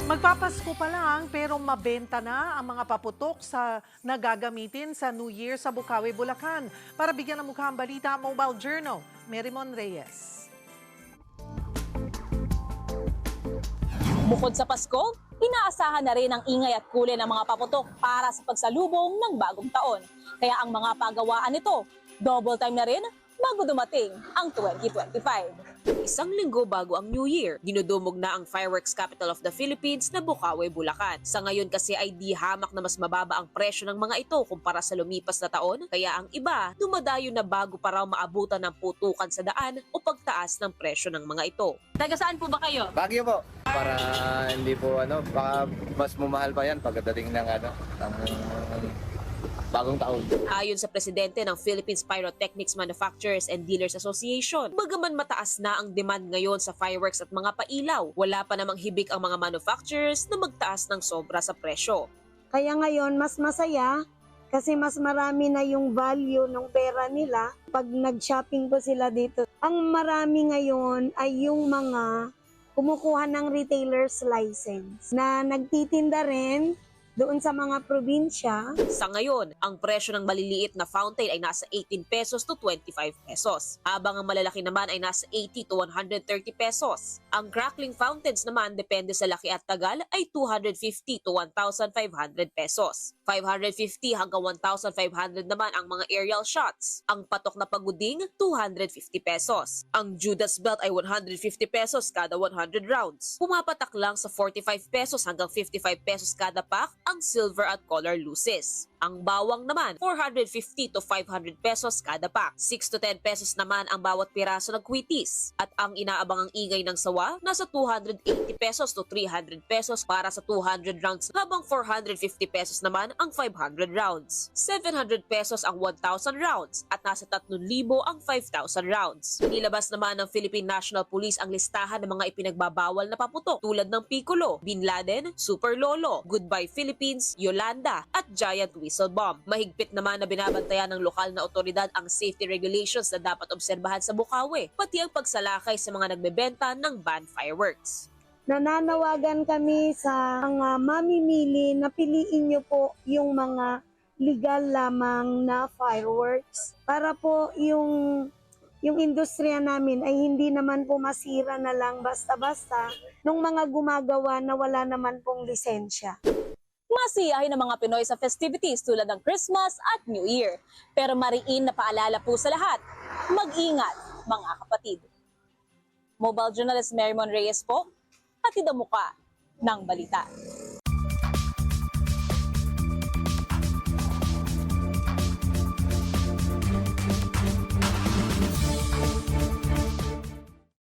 Magpapasko pa lang pero mabenta na ang mga paputok sa nagagamitin sa New Year sa Bukawi, Bulacan. Para bigyan ng mukha ang balita, Mobile Journal, Merimon Reyes. Bukod sa Pasko, inaasahan na rin ang ingay at kulay ng mga paputok para sa pagsalubong ng bagong taon. Kaya ang mga pagawaan nito, double time na rin bago dumating ang 2025. Isang linggo bago ang New Year, dinudumog na ang fireworks capital of the Philippines na Bukawi, Bulacan. Sa ngayon kasi ay di hamak na mas mababa ang presyo ng mga ito kumpara sa lumipas na taon, kaya ang iba dumadayo na bago pa raw maabutan ng putukan sa daan o pagtaas ng presyo ng mga ito. Taga saan po ba kayo? Baguio po. Para hindi po baka mas mumahal pa yan pagdating ng ng bagong taon. Ayon sa presidente ng Philippines Pyrotechnics Manufacturers and Dealers Association, bagaman mataas na ang demand ngayon sa fireworks at mga pailaw, wala pa namang hibik ang mga manufacturers na magtaas ng sobra sa presyo. Kaya ngayon mas masaya kasi mas marami na yung value ng pera nila pag nag-shopping po sila dito. Ang marami ngayon ay yung mga kumukuha ng retailer's license na nagtitinda rin doon sa mga probinsya. Sa ngayon, ang presyo ng maliliit na fountain ay nasa 18 pesos to 25 pesos, habang ang malalaki naman ay nasa 80 to 130 pesos. Ang crackling fountains naman, depende sa laki at tagal, ay 250 to 1,500 pesos. 550 hanggang 1,500 naman ang mga aerial shots. Ang patok na paguding, 250 pesos. Ang Judas belt ay 150 pesos kada 100 rounds. Pumapatak lang sa 45 pesos hanggang 55 pesos kada pack ang silver at color luces. Ang bawang naman, 450 to 500 pesos kada pack. 6 to 10 pesos naman ang bawat piraso ng kwitis. At ang inaabangang ingay ng sawa, nasa 280 pesos to 300 pesos para sa 200 rounds, habang 450 pesos naman ang 500 rounds. 700 pesos ang 1,000 rounds at nasa 3,000 ang 5,000 rounds. Nilabas naman ng Philippine National Police ang listahan ng mga ipinagbabawal na paputok tulad ng Piccolo, Bin Laden, Super Lolo, Goodbye Philippines, Yolanda at Giant Whistle Bomb. Mahigpit naman na binabantayan ng lokal na otoridad ang safety regulations na dapat obserbahan sa Bukawi, pati ang pagsalakay sa mga nagbebenta ng banned fireworks. Nananawagan kami sa mga mamimili na piliin nyo po yung mga legal lamang na fireworks para po yung industriya namin ay hindi naman po masira na lang basta-basta nung mga gumagawa na wala naman pong lisensya. Masiyahin ng mga Pinoy sa festivities tulad ng Christmas at New Year. Pero mariin na paalala po sa lahat, mag-ingat mga kapatid. Mobile Journalist Merimon Reyes po, hatid ang muka ng balita.